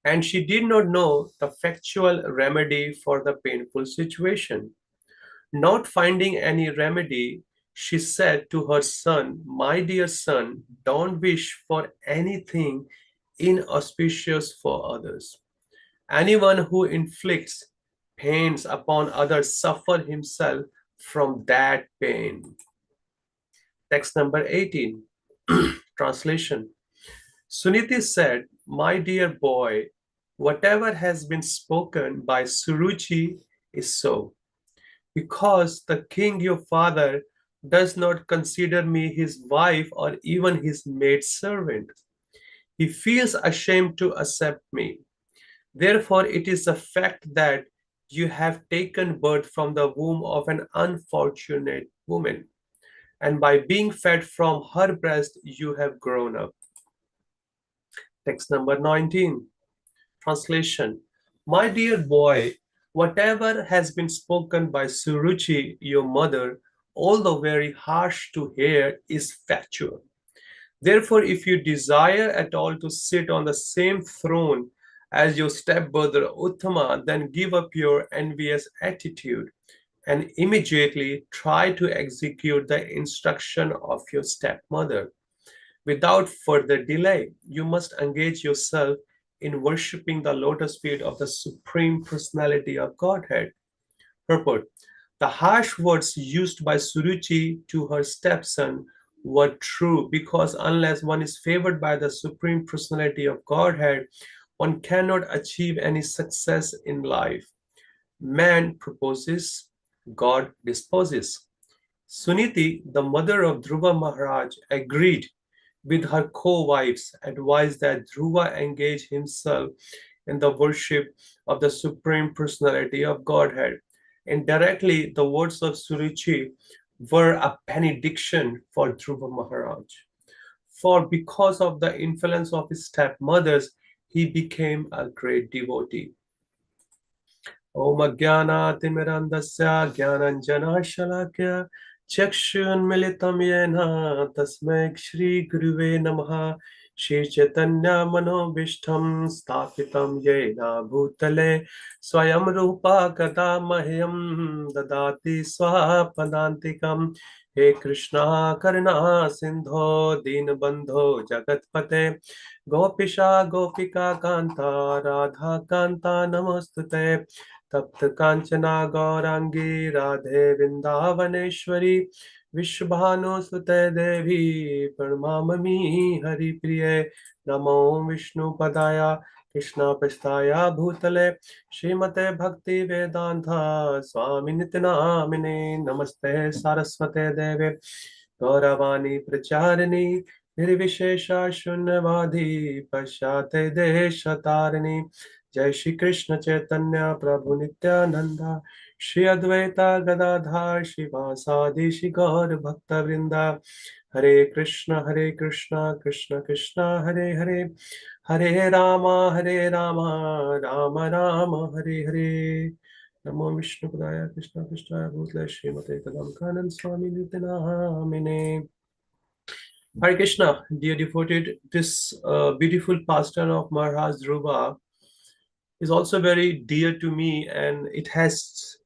and she did not know the factual remedy for the painful situation. Not finding any remedy, she said to her son, "My dear son, don't wish for anything inauspicious for others. Anyone who inflicts pains upon others suffer himself from that pain." Text number 18. Translation. Suniti said, "My dear boy, whatever has been spoken by Suruchi is so. Because the king your father does not consider me his wife or even his maidservant. He feels ashamed to accept me. Therefore, it is a fact that you have taken birth from the womb of an unfortunate woman, and by being fed from her breast, you have grown up." Text number 19. Translation. My dear boy, whatever has been spoken by Suruchi, your mother, although very harsh to hear, is factual. Therefore, if you desire at all to sit on the same throne as your stepbrother Uttama, then give up your envious attitude and immediately try to execute the instruction of your stepmother. Without further delay, you must engage yourself in worshipping the lotus feet of the Supreme Personality of Godhead. Purport. The harsh words used by Suruchi to her stepson were true because unless one is favored by the Supreme Personality of Godhead, one cannot achieve any success in life. Man proposes, God disposes. Suniti, the mother of Dhruva Maharaj, agreed with her co-wives, advised that Dhruva engage himself in the worship of the Supreme Personality of Godhead. Indirectly, the words of Suruchi were a benediction for Dhruva Maharaj. For because of the influence of his stepmothers, he became a great devotee. Om Ajnanaatimirandasya Jnananjana Chakshunmilitam Yena Tasmai Shri Guruve Namaha Shri Chaitanya Manobishtam Sthapitam Yena Bhutale Swayam Rupa Kada Mahyam Dadati Swapadantikam He Krishna Karuna Sindho Dinabandho Jagatpate Gopisha Gopika Kanta Radha Kanta Namostute तप्त कांचना गौरांगी राधे वृंदावनेश्वरी विश्वभानुसुते देवी प्रणमामि हरिप्रिय नमो विष्णुपदाय कृष्णपृष्ठाय भूतले श्रीमते भक्ति वेदांता स्वामिनिति नामिने नमस्ते सारस्वते देवे गौरवाणी प्रचारिणी निर्विशेषा शून्यवादी पश्चाते देशतारिणी जय श्री कृष्ण चैतन्य प्रभु नित्यानंदा श्री अद्वैता गदाधार श्रीवासादि श्री गौर भक्त वृंदा हरे कृष्ण कृष्ण कृष्ण हरे हरे हरे राम राम राम हरे हरे नमो विष्णुपदाय कृष्ण कृष्णाय भूतले श्रीमते तदंकानंद स्वामी नित्यामिने Hare Krishna, dear devoted, this beautiful pastime of Maharaj Dhruva is also very dear to me, and it has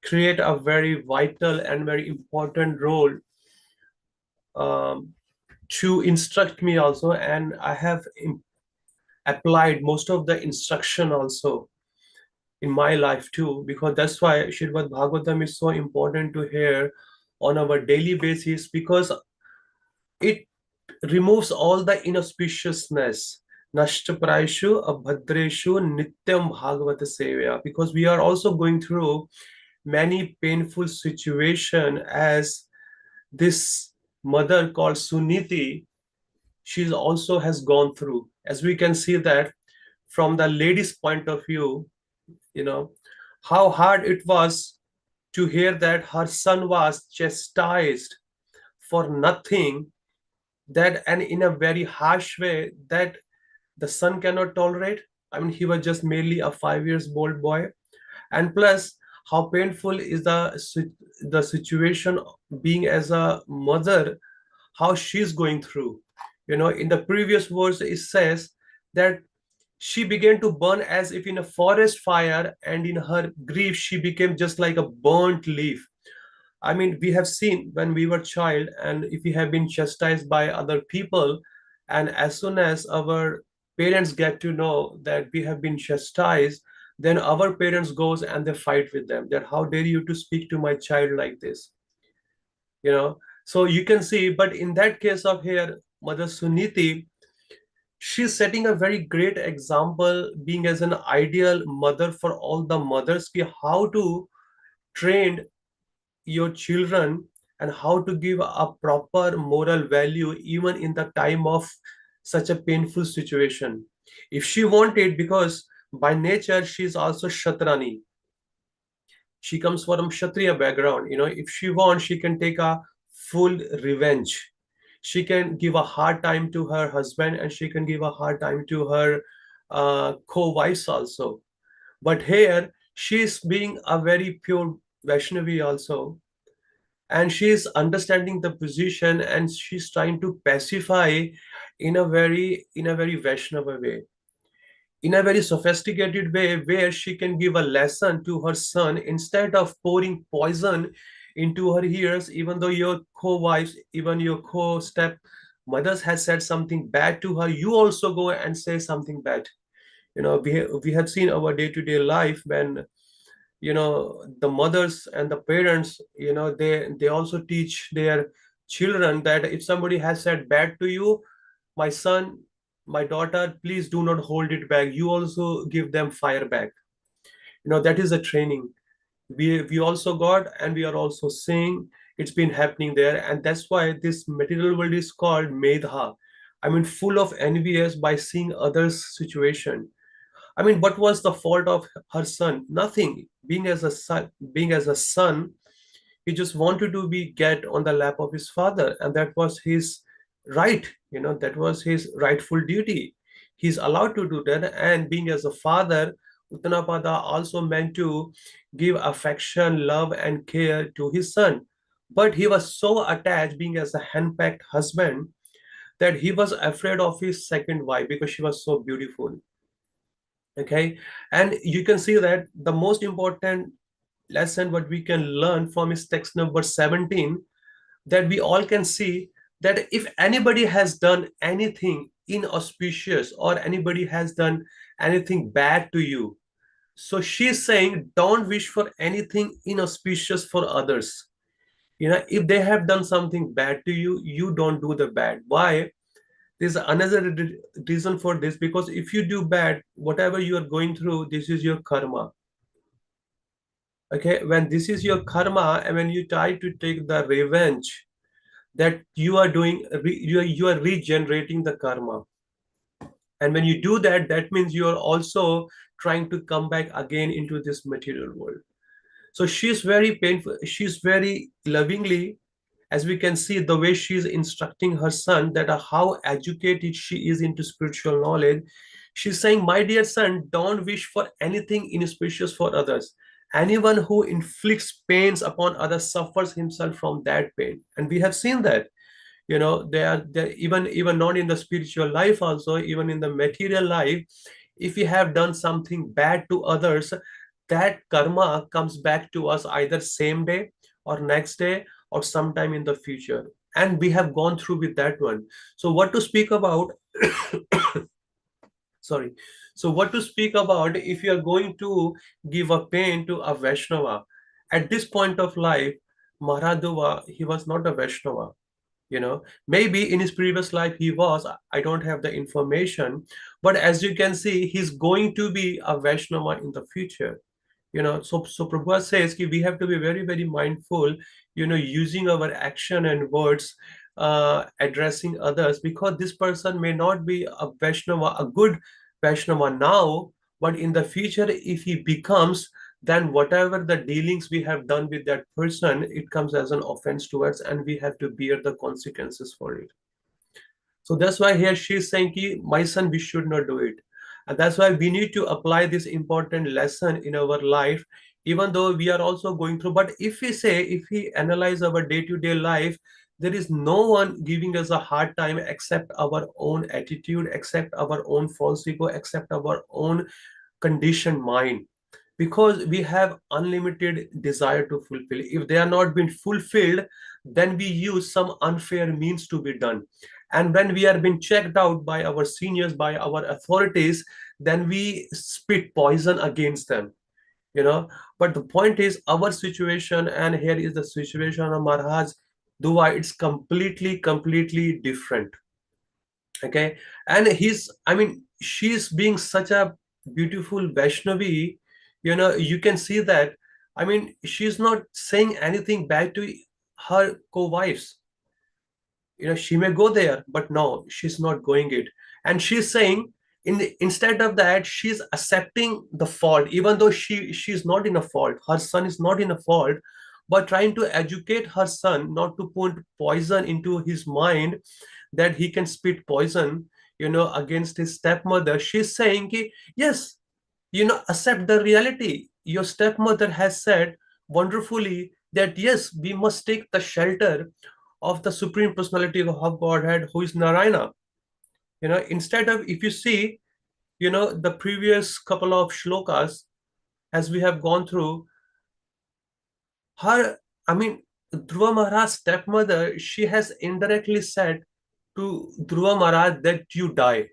create a very vital and very important role um, to instruct me also, and I have applied most of the instruction also in my life too, because that's why Shrimad Bhagavatam is so important to hear on our daily basis, because it removes all the inauspiciousness. Nashtapraishu abhadreshu nityam bhagavata sevya, because we are also going through many painful situation, as this mother called Suniti, she also has gone through. As we can see that from the lady's point of view, you know, how hard it was to hear that her son was chastised for nothing, that and in a very harsh way that the son cannot tolerate. I mean, he was just merely a 5 years old boy, and plus how painful is the situation being as a mother, how she's going through. In the previous verse it says that She began to burn as if in a forest fire, and in her grief, she became just like a burnt leaf. I mean, we have seen when we were child, and if we have been chastised by other people, and as soon as our parents get to know that we have been chastised, then our parents goes and they fight with them. That how dare you to speak to my child like this, you know? So you can see, but in that case of here, Mother Suniti, she's setting a very great example, being as an ideal mother for all the mothers, ki how to train your children and how to give a proper moral value even in the time of such a painful situation. If she wanted, because by nature she's also Shatrani, she comes from Kshatriya background. If she wants, she can take a full revenge. She can give a hard time to her husband, and she can give a hard time to her co-wives also. But here, she's being a very pure Vaishnavi also, and she's understanding the position, and she's trying to pacify in a very Vaishnava way, in a very sophisticated way, where she can give a lesson to her son instead of pouring poison into her ears. Even though your co-wives, even your co-step mothers has said something bad to her, you also go and say something bad. We have seen our day-to-day life when the mothers and the parents, they also teach their children that if somebody has said bad to you, my son, my daughter, please do not hold it back, you also give them fire back. That is a training we also got, and we are also seeing it's been happening there. And that's why this material world is called medha. I mean, full of envious by seeing others situation. I mean, what was the fault of her son? Nothing. Being as a son, he just wanted to be get on the lap of his father, and that was his right. That was his rightful duty. He's allowed to do that. And being as a father, Uttanapada also meant to give affection, love, and care to his son. But he was so attached, being as a hand-packed husband, that he was afraid of his second wife because she was so beautiful. Okay, and you can see that the most important lesson what we can learn from is text number 17, that we all can see that if anybody has done anything inauspicious or anybody has done anything bad to you, so she's saying don't wish for anything inauspicious for others. If they have done something bad to you, you don't do the bad. Why? There's another reason for this, because if you do bad, whatever you are going through, this is your karma. Okay, when this is your karma, and when you try to take the revenge, that you are doing, you are regenerating the karma. And when you do that, that means you are also trying to come back again into this material world. So she's very painful, she's very lovingly, as we can see the way she is instructing her son, that how educated she is into spiritual knowledge. She's saying, my dear son, don't wish for anything inauspicious for others. Anyone who inflicts pains upon others suffers himself from that pain. And we have seen that. They are even not in the spiritual life, also even in the material life, if we have done something bad to others, that karma comes back to us either same day or next day or sometime in the future. And we have gone through with that one. So what to speak about? Sorry. So what to speak about if you are going to give a pain to a Vaishnava? At this point of life, Maharadova, he was not a Vaishnava. Maybe in his previous life he was. I don't have the information, but as you can see, he's going to be a Vaishnava in the future. So Prabhupada says that we have to be very, very mindful, using our action and words, addressing others, because this person may not be a Vaishnava, a good Vaishnava now, but in the future, if he becomes, then whatever the dealings we have done with that person, it comes as an offense to us, and we have to bear the consequences for it. So that's why here she's saying, ki, my son, we should not do it. And that's why we need to apply this important lesson in our life, even though we are also going through. But if we analyze our day-to-day life, There is no one giving us a hard time except our own attitude, except our own false ego, except our own conditioned mind, because we have unlimited desire to fulfill. If they are not being fulfilled, then we use some unfair means to be done. And when we are being checked out by our seniors, by our authorities, then we spit poison against them, you know. But the point is, our situation, and here is the situation of Maharaj Dua, it's completely different. Okay. And he's, I mean, she's being such a beautiful Vaishnavi, you can see that. I mean, she's not saying anything bad to her co-wives. She may go there, but no, she's not going it. And she's saying, instead of that, she's accepting the fault, even though she's not in a fault, her son is not in a fault, but trying to educate her son not to put poison into his mind, that he can spit poison, against his stepmother. She's saying ki, yes, accept the reality. Your stepmother has said wonderfully that yes, we must take the shelter of the Supreme Personality of Godhead, who is Narayana. Instead of, if you see, the previous couple of shlokas, as we have gone through, her, I mean, Dhruva Maharaj's stepmother, she has indirectly said to Dhruva Maharaj that you die.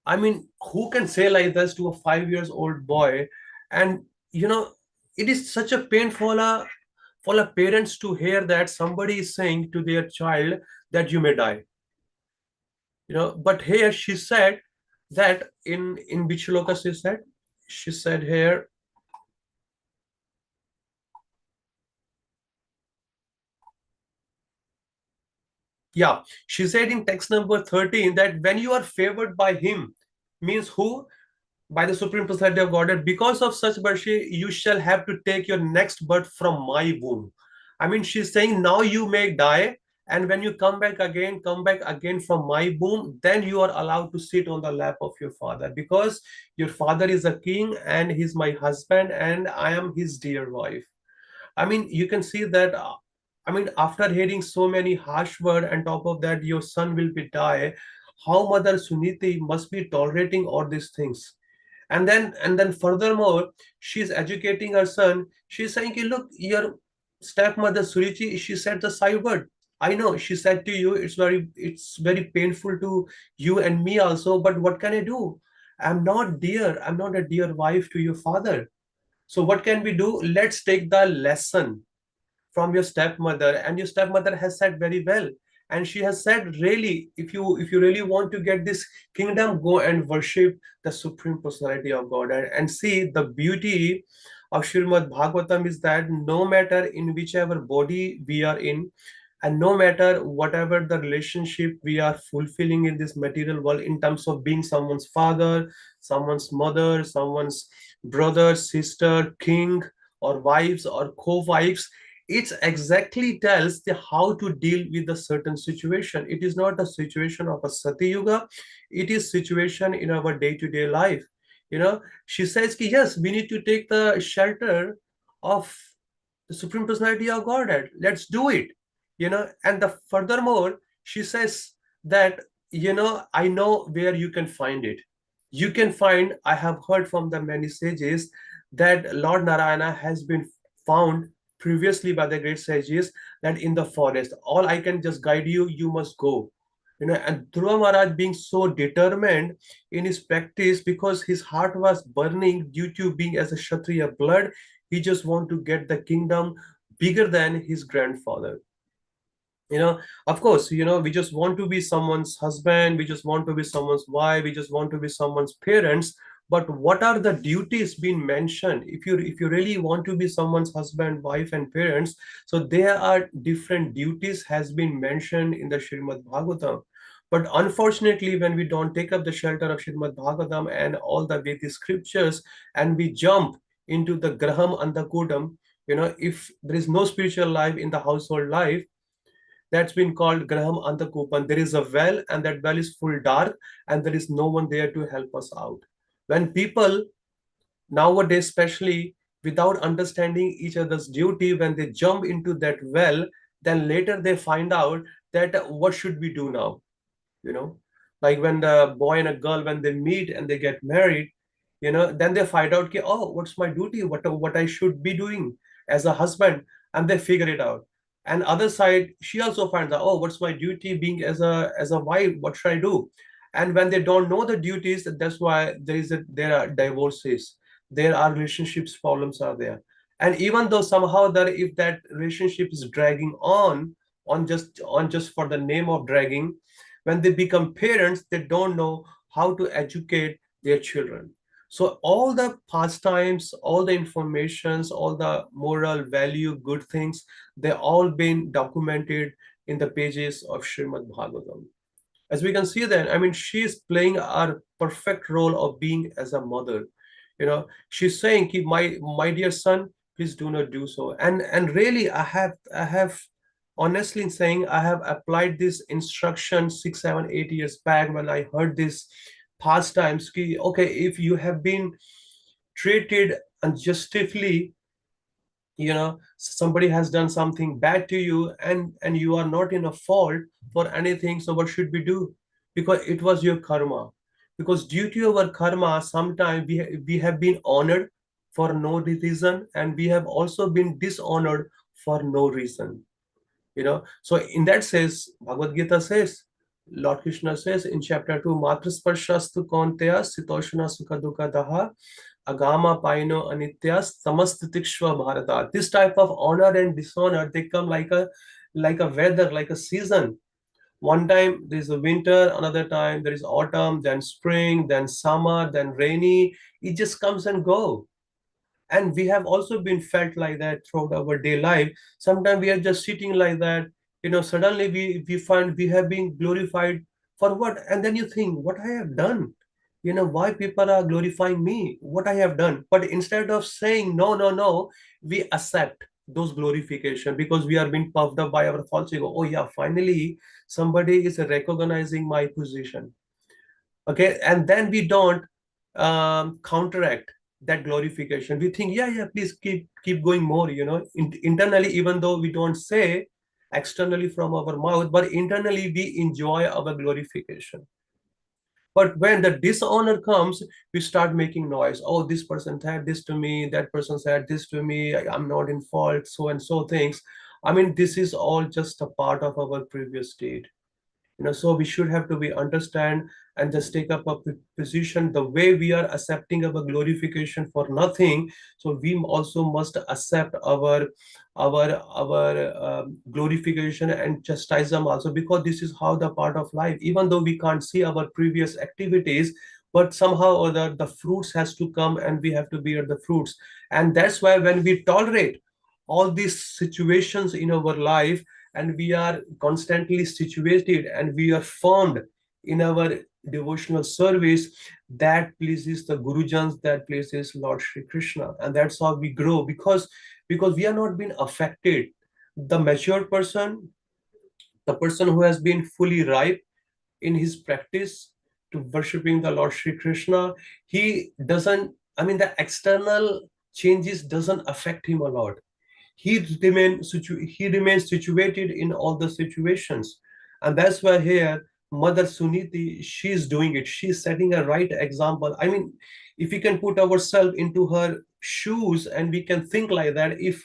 I mean, who can say like this to a 5 years old boy? And it is such a pain for a parents to hear that somebody is saying to their child that you may die. But here she said that in which shloka she said here, yeah, she said in text number 13 that when you are favored by him, means who? By the Supreme Personality of Godhead, because of such mercy, you shall have to take your next birth from my womb. I mean, she's saying now you may die, and when you come back again from my womb, then you are allowed to sit on the lap of your father, because your father is a king and he's my husband and I am his dear wife. I mean, you can see that. I mean, after hearing so many harsh words, and top of that, your son will be die. How Mother Suniti must be tolerating all these things? And then furthermore, she's educating her son. She's saying, look, your stepmother Surichi, she said the side word. I know she said to you, it's very painful to you and me also, but what can I do? I'm not a dear wife to your father. So what can we do? Let's take the lesson from your stepmother. And your stepmother has said very well, and she has said, really, if you really want to get this kingdom, go and worship the Supreme Personality of God. And see, the beauty of Srimad Bhagavatam is that no matter in whichever body we are in, and no matter whatever the relationship we are fulfilling in this material world, in terms of being someone's father, someone's mother, someone's brother, sister, king, or wives or co-wives, it exactly tells the how to deal with a certain situation. It is not a situation of a Sati Yuga, it is situation in our day-to-day life. She says, yes, we need to take the shelter of the Supreme Personality of Godhead. Let's do it. And the furthermore, she says that, I know where you can find it. You can find, I have heard from the many sages that Lord Narayana has been found previously by the great sages, that in the forest. All I can just guide you, you must go. And Dhruva Maharaj being so determined in his practice, because his heart was burning due to being as a Kshatriya blood, he just want to get the kingdom bigger than his grandfather. Of course, we just want to be someone's husband, we just want to be someone's wife, we just want to be someone's parents. But what are the duties being mentioned? If you really want to be someone's husband, wife, and parents, so there are different duties has been mentioned in the Srimad Bhagavatam. But unfortunately, when we don't take up the shelter of Srimad Bhagavatam and all the Vedic scriptures, and we jump into the Graham Andhakudam, if there is no spiritual life in the household life, that's been called Graham Antakupan. There is a well, and that well is full dark, and there is no one there to help us out. When people nowadays, especially without understanding each other's duty, when they jump into that well, then later they find out that what should we do now, you know, like when the boy and a girl, when they meet and they get married, then they find out, ki, oh, what's my duty, what I should be doing as a husband, and they figure it out. And other side, she also finds out, oh, what's my duty being as a wife, what should I do? And when they don't know the duties, that's why there are divorces, there are relationships problems are there. And even though somehow that if that relationship is dragging on just for the name of dragging, when they become parents, they don't know how to educate their children. So all the pastimes, all the informations, all the moral value, good things, they all been documented in the pages of Srimad Bhagavatam. As we can see then, I mean, she's playing a perfect role of being as a mother. She's saying, "Ki, my dear son, please do not do so." And really, I have honestly saying, I have applied this instruction 6, 7, 8 years back when I heard this past times. Ki, okay, if you have been treated unjustly, somebody has done something bad to you, and you are not in a fault for anything, so what should we do? Because it was your karma. Because due to our karma, sometimes we have been honored for no reason, and we have also been dishonored for no reason. So in that sense, Bhagavad Gita says, Lord Krishna says in chapter 2, Matrasparshastu Kaunteya Sitoshna Sukha Dukha Daha Agama Paino Anitya Samastitikshva Bharata. This type of honor and dishonor, they come like a weather, like a season. One time there is a winter, another time there is autumn, then spring, then summer, then rainy. It just comes and go. And we have also been felt like that throughout our day life. Sometimes we are just sitting like that, suddenly we find we have been glorified for what? And then you think, what I have done? Why people are glorifying me? What I have done? But instead of saying no, no, no, we accept those glorification because we are being puffed up by our false ego. Oh yeah, finally somebody is recognizing my position. Okay, and then we don't counteract that glorification. We think, yeah, yeah, please keep going more, internally, even though we don't say externally from our mouth, but internally we enjoy our glorification. But when the dishonor comes, we start making noise. Oh, this person said this to me, that person said this to me, I'm not in fault, so and so things. I mean, this is all just a part of our previous state. So we should have to be understand and just take up a position the way we are accepting our glorification for nothing. So we also must accept our glorification and chastism also, because this is how the part of life, even though we can't see our previous activities, but somehow or the fruits has to come and we have to bear the fruits. And that's why when we tolerate all these situations in our life, and we are constantly situated and we are formed in our devotional service, that pleases the gurujans, that pleases Lord Shri Krishna, and that's how we grow, because we are not being affected. The mature person, the person who has been fully ripe in his practice to worshiping the Lord Shri Krishna, he doesn't, I mean, the external changes doesn't affect him a lot. He remains situated in all the situations. And that's why here Mother Suniti, she's doing it, she's setting a right example. I mean, if we can put ourselves into her shoes and we can think like that, if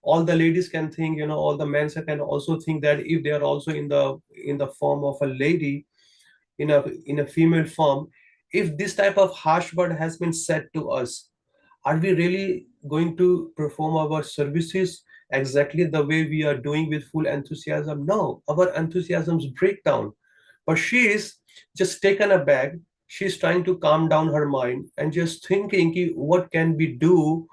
all the ladies can think, all the men can also think that if they are also in the form of a lady, in a female form, if this type of harsh word has been said to us, are we really going to perform our services exactly the way we are doing with full enthusiasm? No, our enthusiasms break down. But she is just taken aback. She's trying to calm down her mind and just thinking, "Ki, what can we do?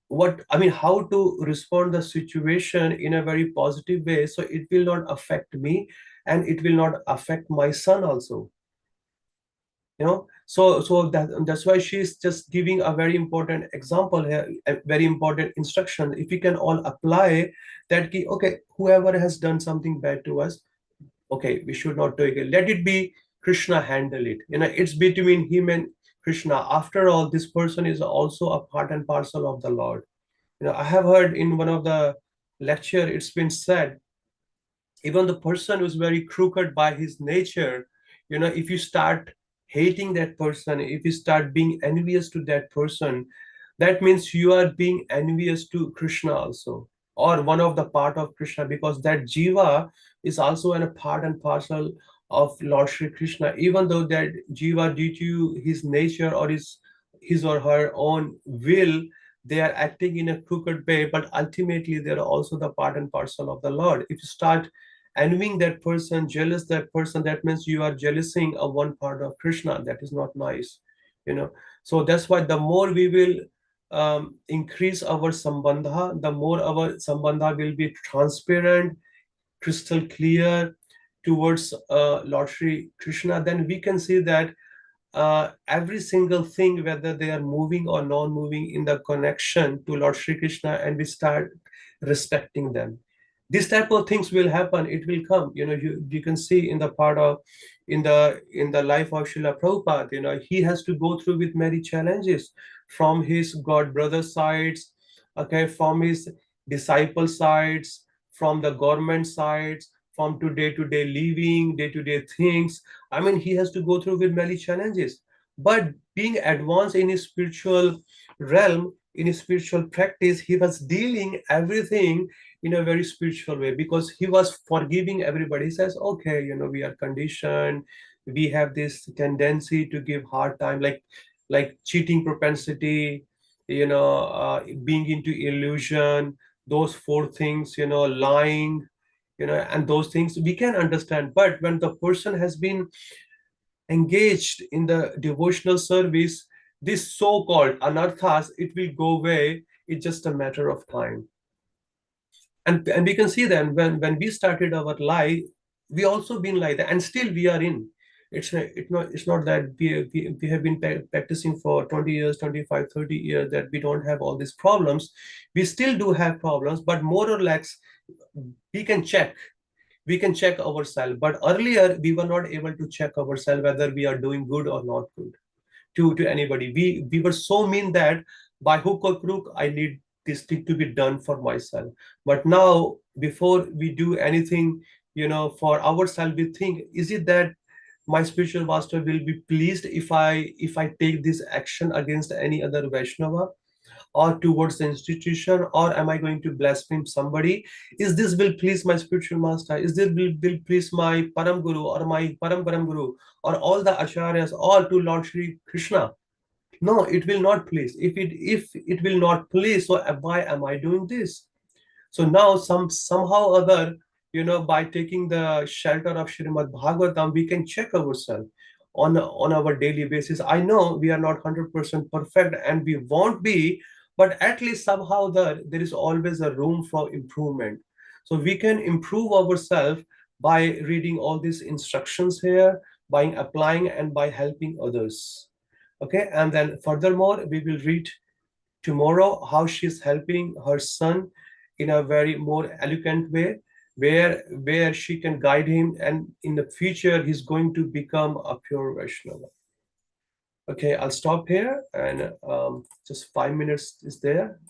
What I mean, how to respond the situation in a very positive way so it will not affect me and it will not affect my son also." So that's why she's just giving a very important example here, a very important instruction. If we can all apply that, key, okay, whoever has done something bad to us, okay, we should not take it, let it be Krishna handle it. It's between him and Krishna. After all, this person is also a part and parcel of the Lord. I have heard in one of the lecture, it's been said Even the person who's very crooked by his nature, if you start hating that person, if you start being envious to that person, that means you are being envious to Krishna also, or one of the part of Krishna, because that jiva is also a part and parcel of Lord Shri Krishna. Even though that jiva, due to his nature or his or her own will, they are acting in a crooked way, but ultimately they are also the part and parcel of the Lord. If you start envying that person, jealous that person, that means you are jealousing of one part of Krishna. That is not nice, you know. So that's why the more we will increase our sambandha, the more our sambandha will be transparent, crystal clear towards Lord Shri Krishna, then we can see that every single thing, whether they are moving or non-moving in the connection to Lord Shri Krishna, and we start respecting them. These type of things will happen. It will come. You can see in the part of in the life of Srila Prabhupada. He has to go through with many challenges from his God brother sides, okay, from his disciple sides, from the government sides, from to day living, day things. I mean, he has to go through with many challenges. But being advanced in his spiritual realm, in his spiritual practice, he was dealing everything in a very spiritual way, because he was forgiving everybody. He says, okay, we are conditioned. We have this tendency to give hard time, like cheating propensity, being into illusion, those four things, lying, and those things we can understand. But when the person has been engaged in the devotional service, this so-called anarthas, it will go away. It's just a matter of time. And we can see then, when we started our life, we also been like that, and still we are in. It's not that we have been practicing for 20 years, 25, 30 years, that we don't have all these problems. We still do have problems, but more or less we can check we can check ourselves. But earlier we were not able to check ourselves whether we are doing good or not good to anybody. We were so mean that by hook or crook I need this thing to be done for myself. But now, before we do anything, for ourselves, we think, is it that my spiritual master will be pleased if I take this action against any other Vaishnava, or towards the institution, or am I going to blaspheme somebody? Is this will please my spiritual master? Is this will please my Param Guru or my Param Param Guru or all the acharyas, all to Lord Shri Krishna? No, it will not please. If it will not please, so why am I doing this? So now, somehow other, by taking the shelter of Srimad Bhagavatam, we can check ourselves on our daily basis. I know we are not 100% perfect, and we won't be, but at least somehow there is always a room for improvement. So we can improve ourselves by reading all these instructions here, by applying, and by helping others. Okay, and then furthermore, we will read tomorrow how she's helping her son in a very more eloquent way, where she can guide him, and in the future he's going to become a pure Vaishnava. Okay, I'll stop here, and just 5 minutes is there.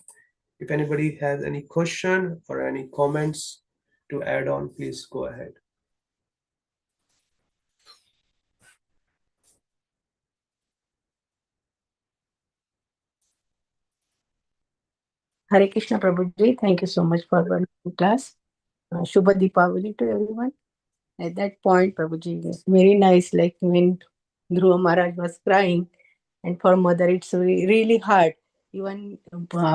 If anybody has any question or any comments to add on, please go ahead. Hare Krishna Prabhuji, thank you so much for wonderful class. Shubha Deepavali to everyone. At that point, Prabhuji, was very nice, like when Dhruva Maharaj was crying, and for mother, it's really hard. Even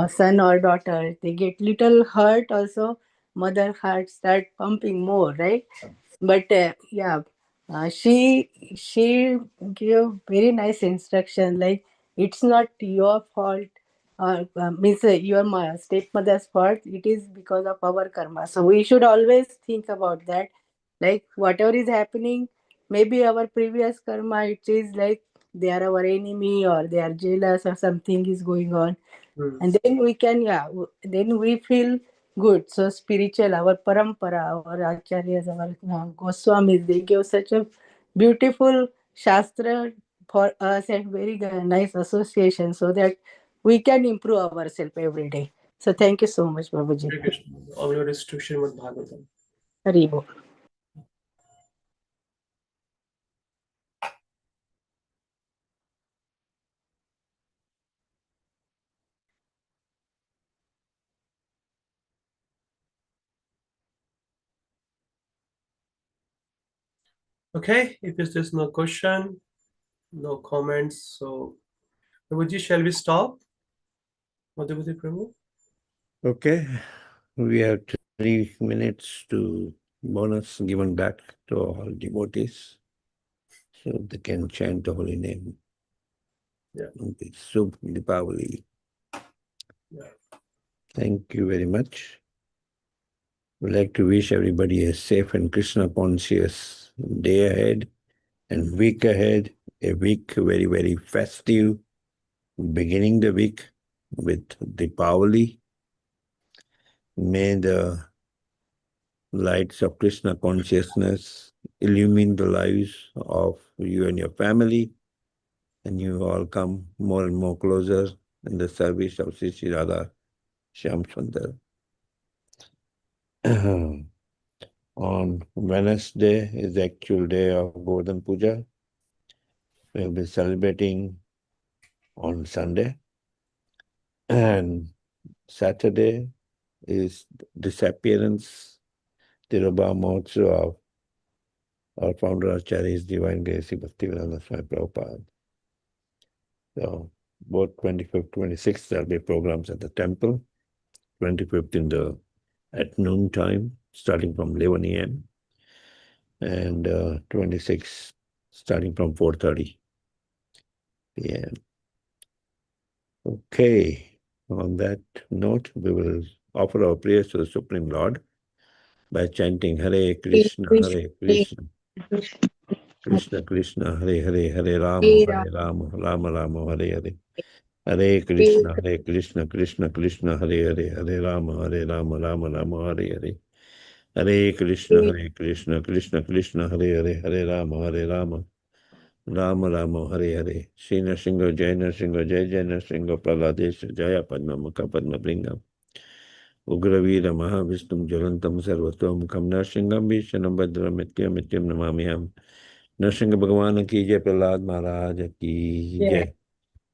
son or daughter, they get little hurt also. Mother heart start pumping more, right? But yeah, she gave very nice instruction. Like it's not your fault, or means your stepmother's fault. It is because of our karma. So we should always think about that. Like whatever is happening, maybe our previous karma. It is like they are our enemy or they are jealous or something is going on, Hmm. and then we can, yeah, then we feel good. So spiritual, our parampara, our acharyas, our goswamis, they give such a beautiful shastra for us, and very nice association, so that we can improve ourselves every day. So thank you so much, Babuji. Hare Krishna. All your is to Srimad Bhagavatam. Haribo. Okay, if there's no question, no comments, so Prabhuji, shall we stop? Madhuvati Prabhu? Okay, we have 3 minutes to bonus given back to all devotees so they can chant the holy name. Yeah. Subh Dipavali. Yeah. Thank you very much. We'd like to wish everybody a safe and Krishna conscious day ahead and week ahead. A week very, very festive, beginning the week with Dipavali. May the lights of Krishna consciousness illumine the lives of you and your family, and you all come more and more closer in the service of Sri Sri Radha Shyam Sundar. On Wednesday is the actual day of Govardhan Puja. We'll be celebrating on Sunday. And Saturday is disappearance, Tirobha Mahotsav of our founder Acharya, His Divine Grace, Bhaktivedanta Swami Prabhupada. So both 25th, 26th, there'll be programs at the temple. 25th at noon time, starting from 11 a.m. and 26th starting from 4:30 p.m. Okay, on that note, we will offer our prayers to the Supreme Lord by chanting Hare Krishna, Hare Krishna, Krishna Krishna, Hare Hare, Hare Rama, Hare Rama, Rama Rama, Hare Hare. Hare Krishna, Krishna Krishna, Hare Hare, Hare Rama, Rama Rama, Hare Hare. Hare Krishna, Krishna Krishna, Hare Hare, Hare Rama, Rama Rama, Hare Hare. Shri Nrsimha, Jai Nrsimha, Jai Jai Nrsimha, Praladesha, Jaya Padma Mukha Padma Bringam. Ugravira Mahavishtum Jalantam Sarvatom Kam Nrsimham Vishanam Bhadram Mityam Namamiham. Nrsimha Bhagwan ki jai, Prahlad Maharaj ki jai.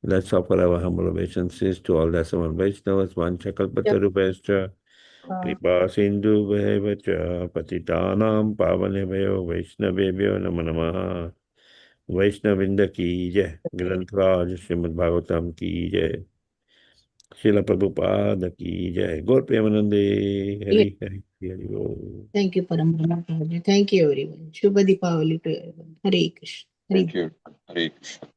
Let's offer our humble obeisances to all the Asama Vaishnavas, Vanchakalpatarubhascha, Kripa Sindhu Bhaivacha, Patitanam Pavanebhayo, Vaishnavebhyo Namo Namaha, Vaishnavinda ki jai, Grantraj Srimad Bhagavatam ki jai, Srila Prabhupada ki jai, Gaur Premanande, Hari Hari Hari Bol. Thank you, Param Brahma. Thank you, everyone. Shubha Deepavali to everyone. Hare Krishna. Thank you. Hare Krishna.